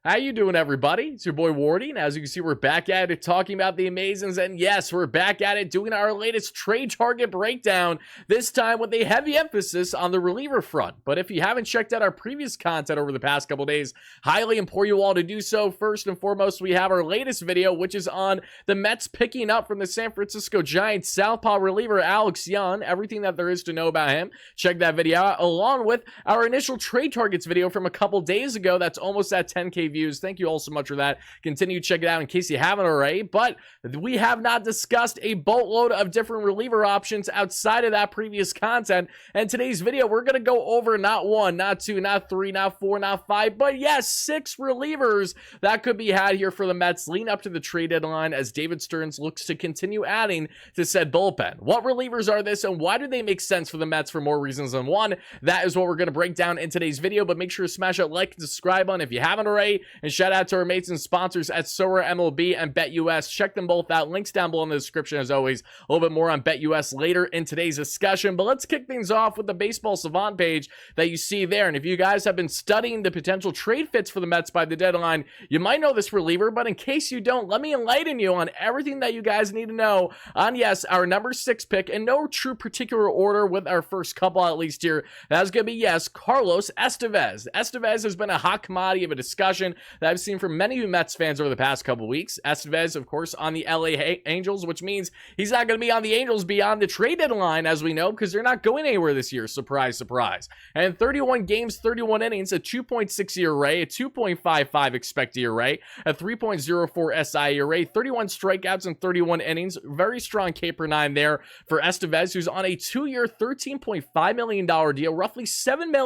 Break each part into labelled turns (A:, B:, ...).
A: How you doing, everybody? It's your boy Wardy, and as you can see, we're back at it talking about the Amazings, and yes, we're back at it doing our latest trade target breakdown, this time with a heavy emphasis on the reliever front. But if you haven't checked out our previous content over the past couple days, highly implore you all to do so. First and foremost, we have our latest video, which is on the Mets picking up from the San Francisco Giants southpaw reliever Alex Young, everything that there is to know about him. Check that video out, along with our initial trade targets video from a couple days ago that's almost at 10K views. Thank you all so much for that. Continue to check it out in case you haven't already. But we have not discussed a boatload of different reliever options outside of that previous content. And today's video, we're going to go over not one, not two, not three, not four, not five, but yes, 6 relievers that could be had here for the Mets leading up to the trade deadline as David Stearns looks to continue adding to said bullpen. What relievers are this and why do they make sense for the Mets for more reasons than one? That is what we're going to break down in today's video, but make sure to smash that like and subscribe button if you haven't already. And shout out to our mates and sponsors at MLB and BetUS. Check them both out. Links down below in the description as always. A little bit more on BetUS later in today's discussion. But let's kick things off with the Baseball Savant page that you see there. And if you guys have been studying the potential trade fits for the Mets by the deadline, you might know this reliever. But in case you don't, let me enlighten you on everything that you guys need to know on, yes, our number 6 pick in no true particular order with our first couple at least here. That's going to be, yes, Carlos Estévez. Estévez has been a hot commodity of a discussion that I've seen from many Mets fans over the past couple weeks. Estévez, of course, on the LA Angels, which means he's not going to be on the Angels beyond the trade deadline, as we know, because they're not going anywhere this year. Surprise, surprise. And 31 games, 31 innings, a 2.6 ERA, a 2.55 expected ERA, a 3.04 SI ERA, 31 strikeouts in 31 innings. Very strong K per 9 there for Estévez, who's on a 2-year, $13.5 million deal, roughly $7 million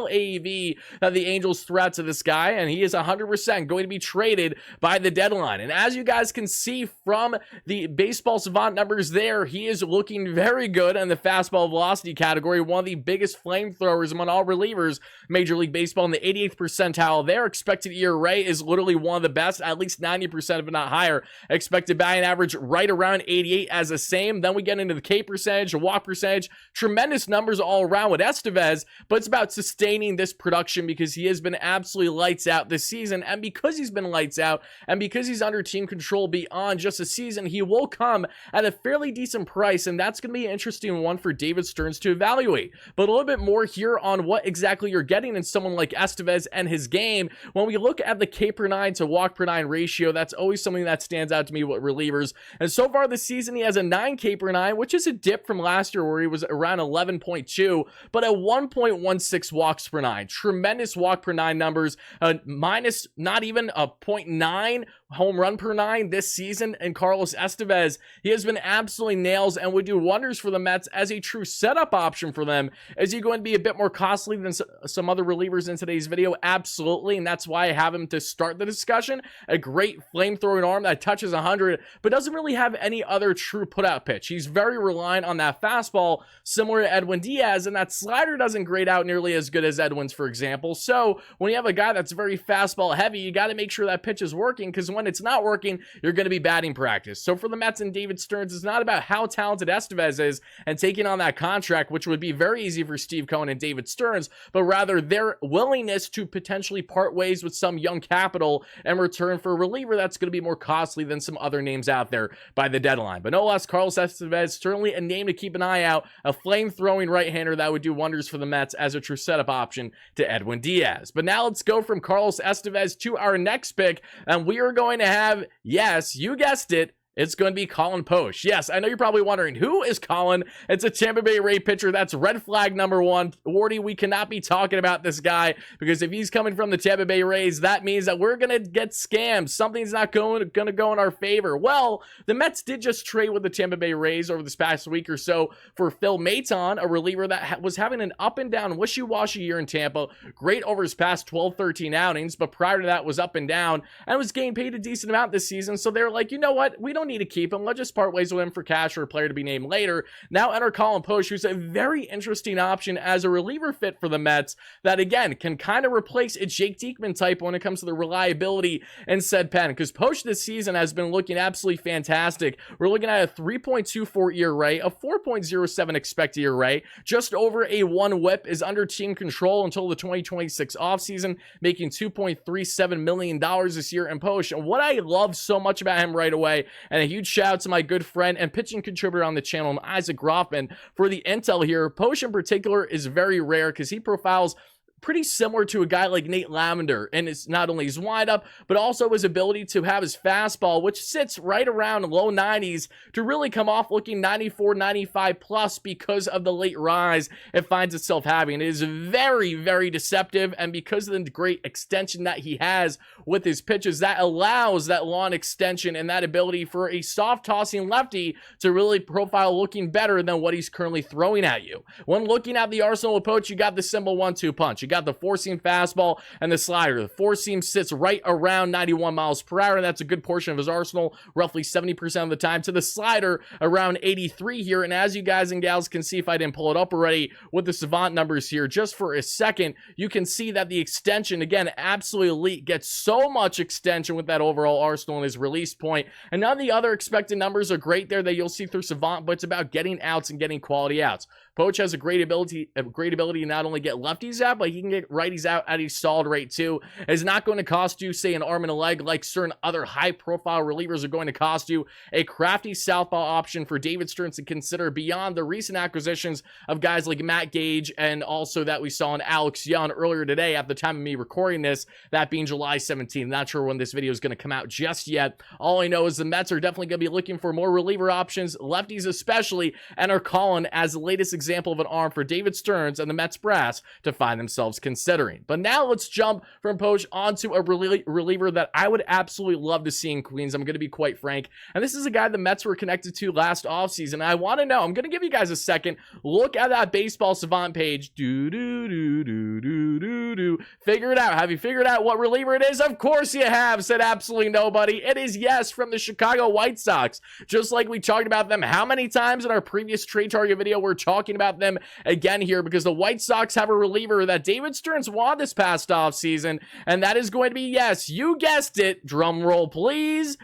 A: AAV that the Angels threw out to this guy, and he is 100% going to be traded by the deadline. And as you guys can see from the Baseball Savant numbers there, he is looking very good in the fastball velocity category, one of the biggest flamethrowers among all relievers Major League Baseball in the 88th percentile there. Expected ERA is literally one of the best, at least 90% if not higher. Expected batting average right around 88 as the same. Then we get into the K percentage, the walk percentage, tremendous numbers all around with Estévez, but it's about sustaining this production because he has been absolutely lights out this season. And because he's been lights out and because he's under team control beyond just a season, he will come at a fairly decent price, and that's going to be an interesting one for David Stearns to evaluate. But a little bit more here on what exactly you're getting in someone like Estévez and his game. When we look at the K per 9 to walk per 9 ratio, that's always something that stands out to me with relievers. And so far this season, he has a 9 K per 9, which is a dip from last year where he was around 11.2, but a 1.16 walks per 9. Tremendous walk per 9 numbers, minus not even a 0.9 home run per 9 this season. And Carlos Estévez, he has been absolutely nails and would do wonders for the Mets as a true setup option for them. Is he going to be a bit more costly than some other relievers in today's video? Absolutely, and that's why I have him to start the discussion. A great flamethrowing arm that touches 100, but doesn't really have any other true put-out pitch. He's very reliant on that fastball, similar to Edwin Diaz, and that slider doesn't grade out nearly as good as Edwin's, for example. So when you have a guy that's very fastball heavy, you got to make sure that pitch is working, because when it's not working, you're going to be batting practice. So for the Mets and David Stearns, it's not about how talented Estévez is and taking on that contract, which would be very easy for Steve Cohen and David Stearns, but rather their willingness to potentially part ways with some young capital in return for a reliever that's going to be more costly than some other names out there by the deadline. But no less, Carlos Estévez, certainly a name to keep an eye out, a flame-throwing right-hander that would do wonders for the Mets as a true setup option to Edwin Diaz. But now let's go from Carlos Estévez to our next pick, and we are going to have, yes, you guessed it, it's going to be Colin Poche. Yes, I know you're probably wondering, who is Colin? It's a Tampa Bay Ray pitcher. That's red flag number 1. Wardy, we cannot be talking about this guy because if he's coming from the Tampa Bay Rays, that means that we're going to get scammed. Something's not going to go in our favor. Well, the Mets did just trade with the Tampa Bay Rays over this past week or so for Phil Maton, a reliever that was having an up and down, wishy-washy year in Tampa. Great over his past 12, 13 outings, but prior to that was up and down and was getting paid a decent amount this season. So they're like, you know what? We don't don't need to keep him. Let's just part ways with him for cash or a player to be named later. Now enter Colin Poche, who's a very interesting option as a reliever fit for the Mets that, again, can kind of replace a Jake Diekman type when it comes to the reliability in said pen, because Poche this season has been looking absolutely fantastic. We're looking at a 3.24 ERA, a 4.07 expected ERA, just over a 1 whip, is under team control until the 2026 offseason, making $2.37 million this year in Poche. And what I love so much about him right away, and a huge shout out to my good friend and pitching contributor on the channel, Isaac Groffman, for the intel here. Poche in particular is very rare because he profiles pretty similar to a guy like Nate Lavender, and it's not only his windup, but also his ability to have his fastball, which sits right around low 90s, to really come off looking 94, 95 plus because of the late rise it finds itself having. It is very, very deceptive, and because of the great extension that he has with his pitches, that allows that long extension and that ability for a soft tossing lefty to really profile looking better than what he's currently throwing at you. When looking at the arsenal approach, you got the simple 1-2 punch. You got the 4-seam fastball and the slider. The 4-seam sits right around 91 miles per hour, and that's a good portion of his arsenal, roughly 70% of the time, to the slider around 83 here. And as you guys and gals can see, if I didn't pull it up already with the Savant numbers here just for a second, you can see that the extension, again, absolutely elite, gets so much extension with that overall arsenal and his release point. And none of the other expected numbers are great there that you'll see through Savant, but it's about getting outs and getting quality outs. Poche has a great ability to not only get lefties out, but he can get righties out at a solid rate too. It's not going to cost you, say, an arm and a leg like certain other high-profile relievers are going to cost you. A crafty southpaw option for David Stearns to consider beyond the recent acquisitions of guys like Matt Gage, and also that we saw in Alex Young earlier today at the time of me recording this, that being July 17th. Not sure when this video is going to come out just yet. All I know is the Mets are definitely going to be looking for more reliever options, lefties especially, and are calling as the latest example of an arm for David Stearns and the Mets brass to find themselves considering. But now let's jump from Poche onto a reliever that I would absolutely love to see in Queens. I'm going to be quite frank. And this is a guy the Mets were connected to last offseason. I want to know, I'm going to give you guys a second. Look at that Baseball Savant page. Figure it out. Have you figured out what reliever it is? Of course you have, said absolutely nobody. It is, yes, from the Chicago White Sox. Just like we talked about them how many times in our previous trade target video, we're talking about them again here because the White Sox have a reliever that David Stearns won this past offseason, and that is going to be, yes, you guessed it, drum roll please,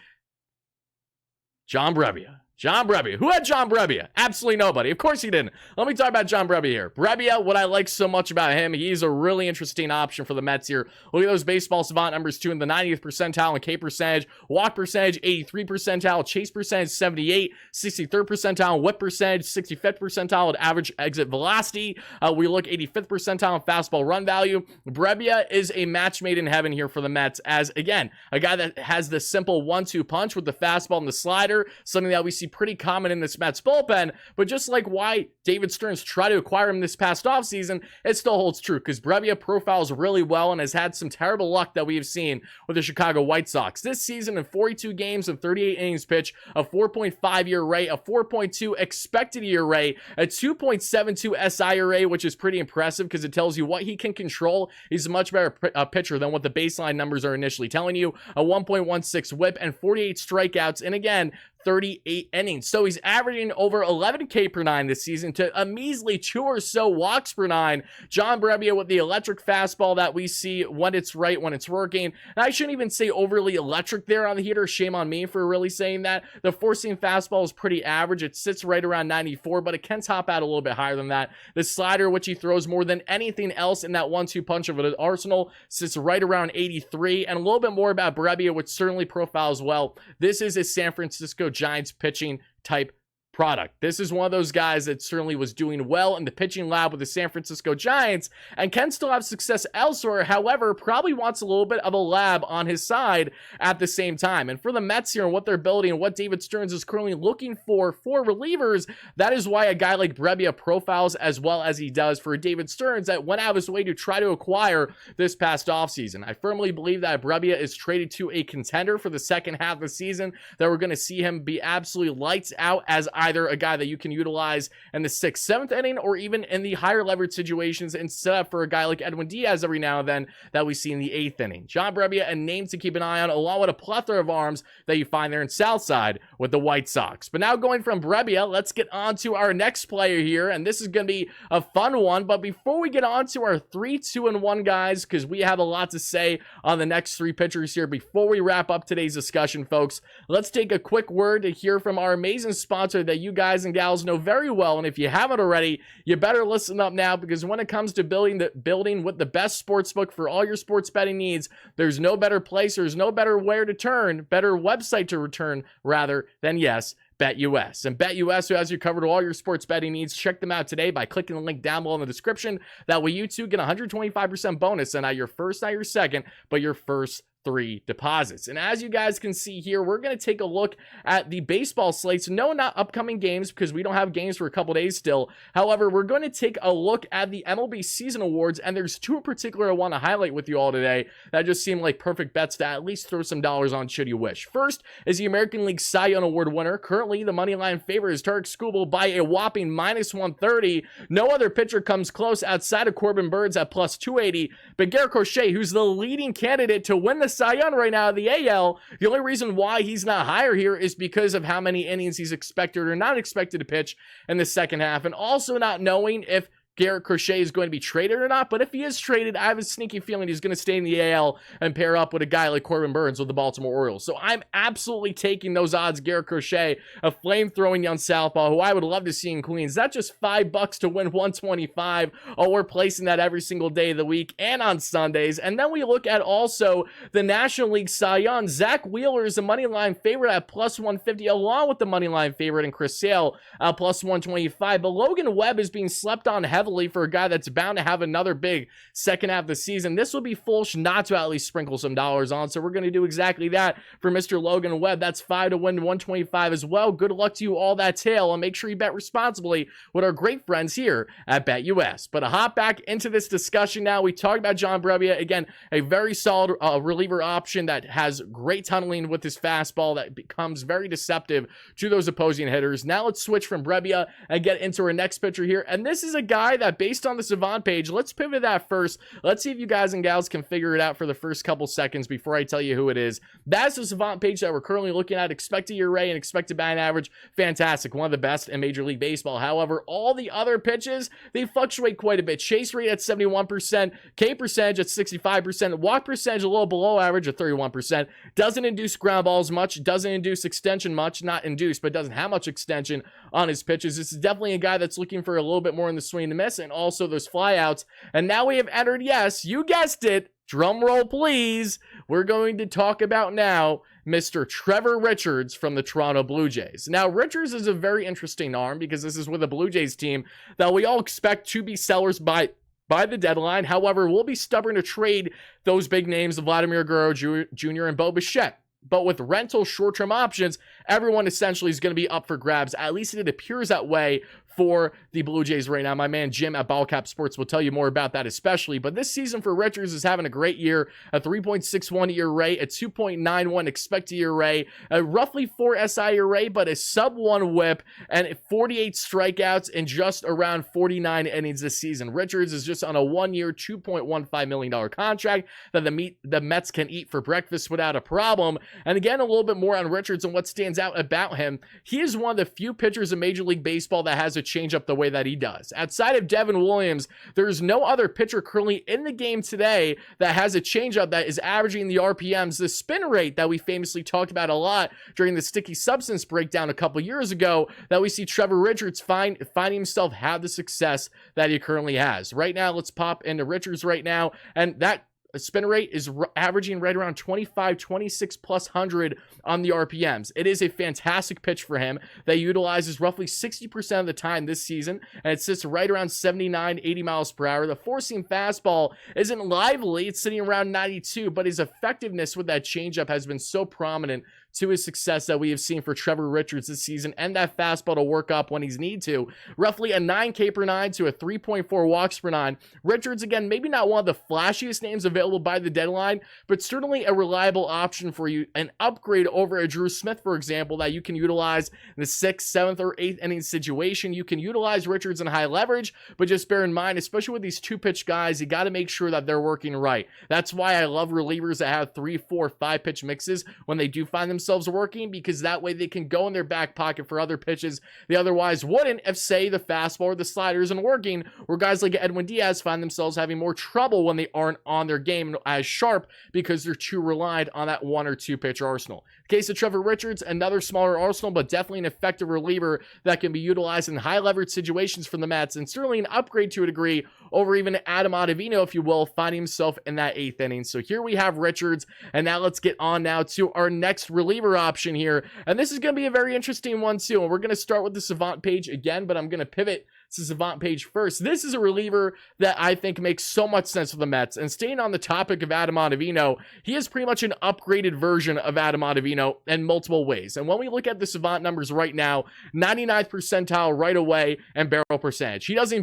A: John Brebbia. John Brebbia. Who had John Brebbia? Absolutely nobody. Of course he didn't. Let me talk about John Brebbia here. Brebbia, what I like so much about him, he's a really interesting option for the Mets here. Look at those Baseball Savant numbers too, in the 90th percentile in K percentage, walk percentage, 83 percentile, chase percentage, 78, 63rd percentile, whip percentage, 65th percentile, at average exit velocity. We look 85th percentile in fastball run value. Brebbia is a match made in heaven here for the Mets as, again, a guy that has the simple 1-2 punch with the fastball and the slider, something that we see pretty common in this Mets bullpen. But just like why David Stearns tried to acquire him this past offseason, it still holds true because Brebbia profiles really well and has had some terrible luck that we have seen with the Chicago White Sox. This season, in 42 games and 38 innings pitched, a 4.5 ERA, a 4.2 expected ERA, a 2.72 SIRA, which is pretty impressive because it tells you what he can control. He's a much better pitcher than what the baseline numbers are initially telling you. A 1.16 whip and 48 strikeouts, and again, 38 innings. So he's averaging over 11 K per nine this season to a measly 2 or so walks per nine. John Brebbia with the electric fastball that we see when it's right, when it's working. And I shouldn't even say overly electric there on the heater. Shame on me for really saying that. The 4-seam fastball is pretty average. It sits right around 94, but it can top out a little bit higher than that. The slider, which he throws more than anything else in that 1-2 punch of an arsenal, sits right around 83. And a little bit more about Brebbia, which certainly profiles well. This is a San Francisco Giants pitching type product. This is one of those guys that certainly was doing well in the pitching lab with the San Francisco Giants and can still have success elsewhere. However, probably wants a little bit of a lab on his side at the same time. And for the Mets here and what they're building and what David Stearns is currently looking for relievers, that is why a guy like Brebbia profiles as well as he does for David Stearns that went out of his way to try to acquire this past offseason. I firmly believe that Brebbia is traded to a contender for the second half of the season, that we're going to see him be absolutely lights out as I either a guy that you can utilize in the 6th, 7th inning, or even in the higher leverage situations instead of for a guy like Edwin Diaz every now and then that we see in the 8th inning. John Brebbia, a name to keep an eye on, along with a plethora of arms that you find there in Southside with the White Sox. But now going from Brebbia, let's get on to our next player here, and this is going to be a fun one. But before we get on to our 3, 2, and 1 guys, because we have a lot to say on the next 3 pitchers here before we wrap up today's discussion, folks, let's take a quick word to hear from our amazing sponsor that you guys and gals know very well. And if you haven't already, you better listen up now, because when it comes to building with the best sportsbook for all your sports betting needs, there's no better place, there's no better website to return rather than, yes, BetUS. And BetUS, who has you covered all your sports betting needs, check them out today by clicking the link down below in the description. That way you too get 125% bonus, and not your first, not your second, but your first 3 deposits. And as you guys can see here, we're going to take a look at the baseball slates. No, not upcoming games, because we don't have games for a couple days still. However, we're going to take a look at the MLB season awards, and there's 2 in particular I want to highlight with you all today that just seem like perfect bets to at least throw some dollars on should you wish. First is the American League Cy Young Award winner. Currently, the money line favorite is Tarek Skubal by a whopping -130. No other pitcher comes close outside of Corbin Burns at +280, but Garrett Crochet, who's the leading candidate to win the Cy Young right now in the AL, the only reason why he's not higher here is because of how many innings he's expected or not expected to pitch in the second half, and also not knowing if Garrett Crochet is going to be traded or not. But if he is traded, I have a sneaky feeling he's going to stay in the AL and pair up with a guy like Corbin Burns with the Baltimore Orioles. So I'm absolutely taking those odds. Garrett Crochet, a flame-throwing young southpaw who I would love to see in Queens. That's just $5 to win 125. Oh, we're placing that every single day of the week and on Sundays. And then we look at also the National League Cy Young. Zach Wheeler is a money line favorite at +150, along with the money line favorite in Chris Sale at +125. But Logan Webb is being slept on heavily for a guy that's bound to have another big second half of the season. This will be foolish not to at least sprinkle some dollars on, so we're going to do exactly that for Mr. Logan Webb. That's 5 to win 125 as well. Good luck to you all that tail, and make sure you bet responsibly with our great friends here at BetUS. But to hop back into this discussion now, we talked about John Brebbia. Again, a very solid reliever option that has great tunneling with his fastball that becomes very deceptive to those opposing hitters. Now let's switch from Brebbia and get into our next pitcher here, and this is a guy that, based on the Savant page, let's pivot that first. Let's see if you guys and gals can figure it out for the first couple seconds before I tell you who it is. That's the Savant page that we're currently looking at. Expected ERA and expected batting average, fantastic, one of the best in Major League Baseball. However, all the other pitches, they fluctuate quite a bit. Chase rate at 71%, K percentage at 65%, walk percentage a little below average at 31%, doesn't induce ground balls much, doesn't induce extension much, not induced, but doesn't have much extension on his pitches. This is definitely a guy that's looking for a little bit more in the swing and the miss, and also those flyouts. And now we have entered, yes, you guessed it, drum roll please, we're going to talk about now Mr. Trevor Richards from the Toronto Blue Jays. Now, Richards is a very interesting arm, because this is with a Blue Jays team that we all expect to be sellers by the deadline. However, we'll be stubborn to trade those big names of Vladimir Guerrero Jr. and Bo Bichette. But with rental short-term options, everyone essentially is going to be up for grabs. At least it appears that way for the Blue Jays right now. My man Jim at Ballcap Sports will tell you more about that especially. But this season for Richards is having a great year. A 3.61 ERA, a 2.91 expected ERA, a roughly 4 SI ERA, but a sub-1 whip, and 48 strikeouts in just around 49 innings this season. Richards is just on a 1-year, $2.15 million contract that the Mets can eat for breakfast without a problem. And again, a little bit more on Richards and what stands out about him. He is one of the few pitchers in Major League Baseball that has a change up the way that he does. Outside of Devin Williams, there's no other pitcher currently in the game today that has a changeup that is averaging the RPMs, the spin rate that we famously talked about a lot during the sticky substance breakdown a couple years ago, that we see Trevor Richards finding himself have the success that he currently has. Right now, let's pop into Richards right now, and that spin rate is averaging right around 25, 26 plus 100 on the RPMs. It is a fantastic pitch for him that utilizes roughly 60% of the time this season, and it sits right around 79, 80 miles per hour. The four-seam fastball isn't lively. It's sitting around 92, but his effectiveness with that changeup has been so prominent to his success that we have seen for Trevor Richards this season, and that fastball to work up when he's need to. Roughly a 9 K per 9 to a 3.4 walks per 9. Richards, again, maybe not one of the flashiest names available by the deadline, but certainly a reliable option for you, an upgrade over a Drew Smith, for example, that you can utilize in the 6th, 7th, or 8th inning situation. You can utilize Richards in high leverage, but just bear in mind, especially with these 2-pitch guys, you got to make sure that they're working right. That's why I love relievers that have 3, 4, 5-pitch mixes when they do find themselves working, because that way they can go in their back pocket for other pitches they otherwise wouldn't if, say, the fastball or the slider isn't working, where guys like Edwin Diaz find themselves having more trouble when they aren't on their game as sharp because they're too reliant on that 1 or 2 pitch arsenal. Case of Trevor Richards, another smaller arsenal, but definitely an effective reliever that can be utilized in high leverage situations from the Mets, and certainly an upgrade to a degree over even Adam Ottavino, if you will, finding himself in that 8th inning. So here we have Richards, and now let's get on now to our next reliever option here, and this is going to be a very interesting one too, and we're going to start with the Savant page again, but I'm going to pivot to Savant page first. This is a reliever that I think makes so much sense for the Mets, and staying on the topic of Adam Ottavino, he is pretty much an upgraded version of Adam Ottavino in multiple ways. And when we look at the Savant numbers right now, 99th percentile right away and barrel percentage. He doesn't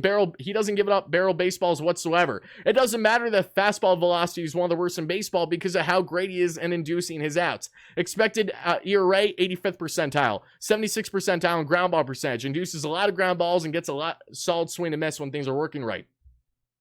A: give up barrel baseballs whatsoever. It doesn't matter that fastball velocity is one of the worst in baseball because of how great he is in inducing his outs. Expected ERA, 85th percentile, 76th percentile in ground ball percentage. Induces a lot of ground balls and gets a lot solid swing and miss when things are working right.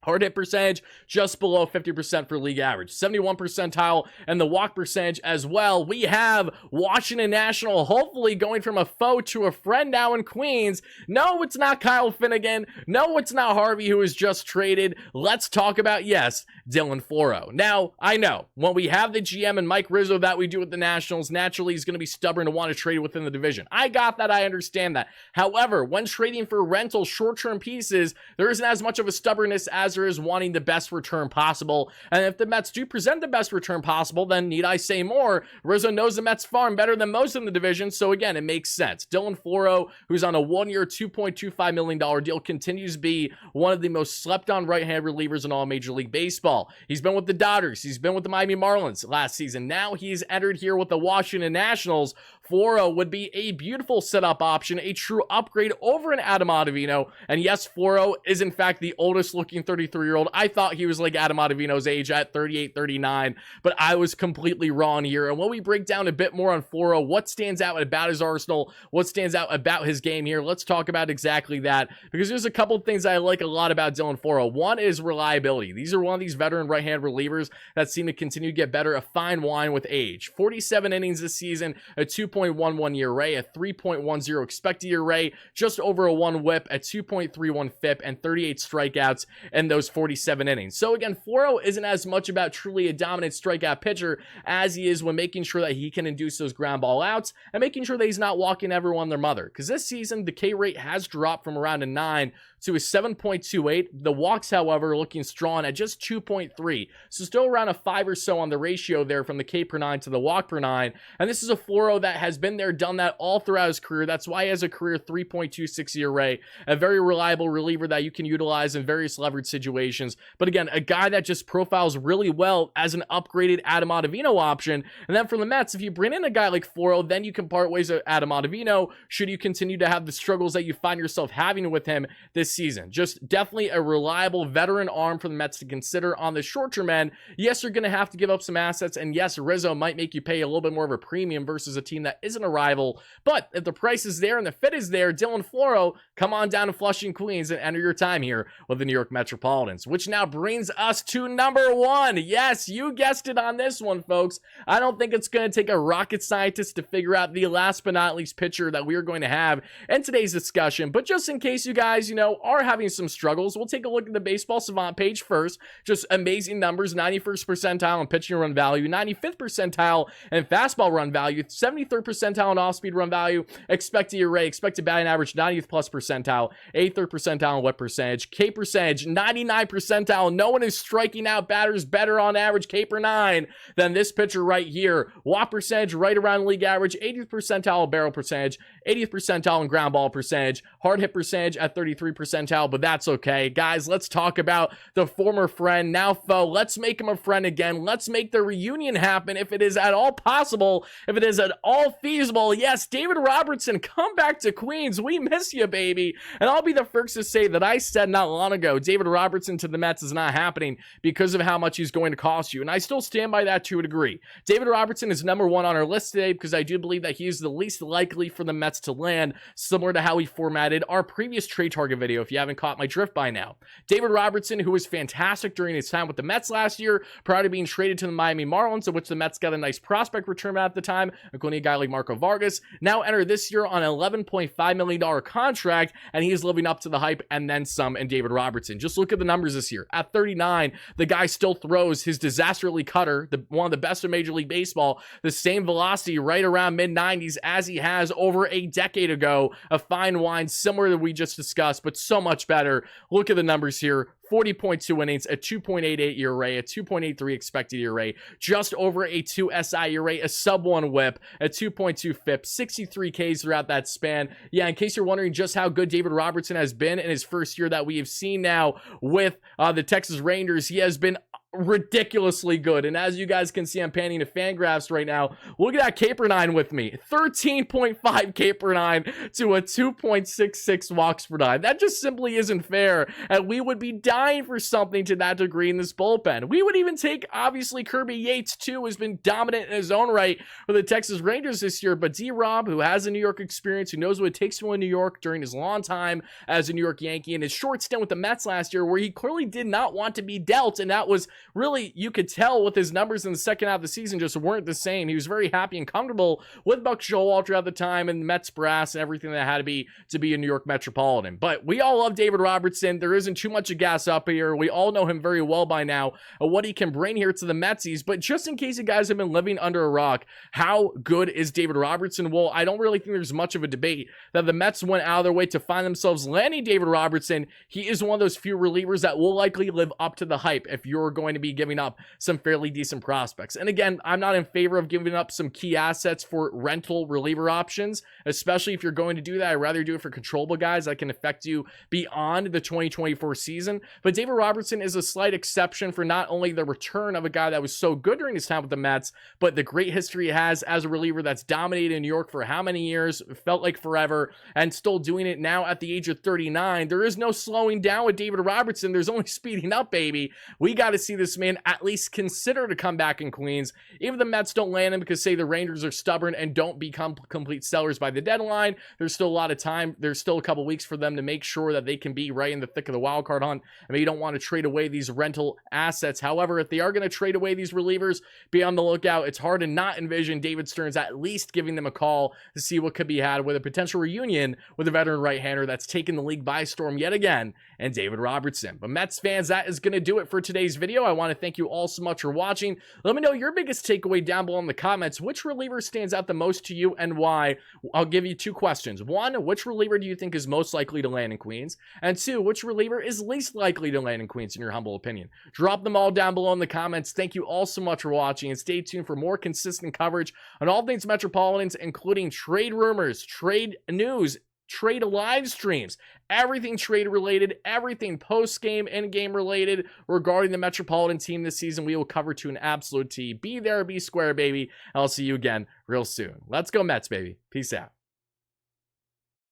A: Hard hit percentage, just below 50% for league average. 71 percentile, and the walk percentage as well. We have Washington National hopefully going from a foe to a friend now in Queens. No, it's not Kyle Finnegan. No, it's not Harvey, who was just traded. Let's talk about, yes, Dylan Floro. Now, I know, when we have the GM and Mike Rizzo that we do with the Nationals, naturally he's going to be stubborn to want to trade within the division. I got that. I understand that. However, when trading for rental short-term pieces, there isn't as much of a stubbornness as there is wanting the best return possible. And if the Mets do present the best return possible, then need I say more? Rizzo knows the Mets farm better than most in the division, so again, it makes sense. Dylan Floro, who's on a 1-year, $2.25 million deal, continues to be one of the most slept-on right-hand relievers in all Major League Baseball. He's been with the Dodgers. He's been with the Miami Marlins last season. Now he's entered here with the Washington Nationals. Floro would be a beautiful setup option, a true upgrade over an Adam Ottavino. And yes, Floro is in fact the oldest looking 33-year-old. I thought he was like Adam Ottavino's age at 38, 39, but I was completely wrong here. And when we break down a bit more on Floro, what stands out about his arsenal, what stands out about his game here, let's talk about exactly that, because there's a couple things I like a lot about Dylan Floro. One is reliability. These are one of these veteran right-hand relievers that seem to continue to get better, a fine wine with age. 47 innings this season, a 2.11 ERA, a 3.10 expected ERA, just over a 1 whip, a 2.31 FIP, and 38 strikeouts in those 47 innings. So again, Floro isn't as much about truly a dominant strikeout pitcher as he is when making sure that he can induce those ground ball outs and making sure that he's not walking everyone their mother. Because this season, the K rate has dropped from around a 9 to a 7.28. The walks, however, looking strong at just 2.3. So still around a 5 or so on the ratio there from the K per 9 to the walk per 9. And this is a Floro that has been there, done that all throughout his career. That's why he has a career 3.26 ERA, a very reliable reliever that you can utilize in various leverage situations. But again, a guy that just profiles really well as an upgraded Adam Ottavino option. And then for the Mets, if you bring in a guy like Floro, then you can part ways with Adam Ottavino should you continue to have the struggles that you find yourself having with him this season. Just definitely a reliable veteran arm for the Mets to consider on the short-term end. Yes, you're going to have to give up some assets, and yes, Rizzo might make you pay a little bit more of a premium versus a team that isn't a rival, but if the price is there and the fit is there, Dylan Floro, come on down to Flushing, Queens, and enter your time here with the New York Metropolitans, which now brings us to number 1. Yes, you guessed it on this one, folks. I don't think it's going to take a rocket scientist to figure out the last but not least pitcher that we are going to have in today's discussion, but just in case you guys, are having some struggles, we'll take a look at the Baseball Savant page first. Just amazing numbers, 91st percentile in pitching run value, 95th percentile in fastball run value, 73rd percentile in off-speed run value, expected ERA, expected batting average, 90th plus percentile, 83rd percentile in whip percentage, K percentage, 99 percentile. No one is striking out batters better on average, K per 9, than this pitcher right here. Walk percentage right around league average, 80th percentile barrel percentage, 80th percentile in ground ball percentage, hard hit percentage at 33%, percentile, but that's okay. Guys, let's talk about the former friend, now foe. Let's make him a friend again. Let's make the reunion happen if it is at all possible, if it is at all feasible. Yes, David Robertson, come back to Queens. We miss you, baby. And I'll be the first to say that I said not long ago, David Robertson to the Mets is not happening because of how much he's going to cost you. And I still stand by that to a degree. David Robertson is number one on our list today because I do believe that he is the least likely for the Mets to land, similar to how he formatted our previous trade target video, if you haven't caught my drift by now. David Robertson, who was fantastic during his time with the Mets last year, prior to being traded to the Miami Marlins, of which the Mets got a nice prospect return at the time, including a guy like Marco Vargas, now entered this year on an $11.5 million contract, and he is living up to the hype and then some in David Robertson. Just look at the numbers this year. At 39, the guy still throws his disasterly cutter, one of the best in Major League Baseball, the same velocity right around mid-90s as he has over a decade ago. A fine wine, similar to we just discussed, but so much better. Look at the numbers here. 40.2 innings, a 2.88 ERA, a 2.83 expected ERA, just over a 2 SI ERA, a sub-1 whip, a 2.2 FIP, 63 Ks throughout that span. Yeah, in case you're wondering just how good David Robertson has been in his first year that we have seen now with the Texas Rangers, he has been ridiculously good. And as you guys can see, I'm panning to Fangraphs right now. Look at that K per 9 with me. 13.5 K per 9 to a 2.66 walks per 9. That just simply isn't fair. And we would be dying for something to that degree in this bullpen. We would even take, obviously, Kirby Yates, too, has been dominant in his own right for the Texas Rangers this year. But D-Rob, who has a New York experience, who knows what it takes to win New York during his long time as a New York Yankee and his short stint with the Mets last year, where he clearly did not want to be dealt. And that was really, you could tell with his numbers in the second half of the season just weren't the same. He was very happy and comfortable with Buck Showalter at the time and Mets brass and everything that had to be a New York Metropolitan. But we all love David Robertson. There isn't too much of gas up here. We all know him very well by now and what he can bring here to the Metsies. But just in case you guys have been living under a rock, how good is David Robertson? Well, I don't really think there's much of a debate that the Mets went out of their way to find themselves landing David Robertson. He is one of those few relievers that will likely live up to the hype if you're going to be giving up some fairly decent prospects. And again, I'm not in favor of giving up some key assets for rental reliever options, especially if you're going to do that. I'd rather do it for controllable guys that can affect you beyond the 2024 season. But David Robertson is a slight exception for not only the return of a guy that was so good during his time with the Mets, but the great history he has as a reliever that's dominated in New York for how many years, felt like forever, and still doing it now at the age of 39. There is no slowing down with David Robertson. There's only speeding up, baby. We got to see this man at least consider to come back in Queens. Even the Mets don't land him because, say, the Rangers are stubborn and don't become complete sellers by the deadline. There's still a lot of time. There's still a couple weeks for them to make sure that they can be right in the thick of the wild card hunt. I mean, you don't want to trade away these rental assets. However, if they are going to trade away these relievers, be on the lookout. It's hard to not envision David Stearns at least giving them a call to see what could be had with a potential reunion with a veteran right-hander that's taken the league by storm yet again, and David Robertson. But Mets fans, that is going to do it for today's video. I want to thank you all so much for watching. Let me know your biggest takeaway down below in the comments. Which reliever stands out the most to you and why? I'll give you two questions. One, which reliever do you think is most likely to land in Queens? And two, which reliever is least likely to land in Queens in your humble opinion? Drop them all down below in the comments. Thank you all so much for watching, and stay tuned for more consistent coverage on all things Metropolitans, including trade rumors, trade news, trade live streams, everything trade related, everything post-game, in-game related regarding the Metropolitan team this season. We will cover to an absolute T. Be there, be square, baby. I'll see you again real soon. Let's go Mets, baby. Peace out.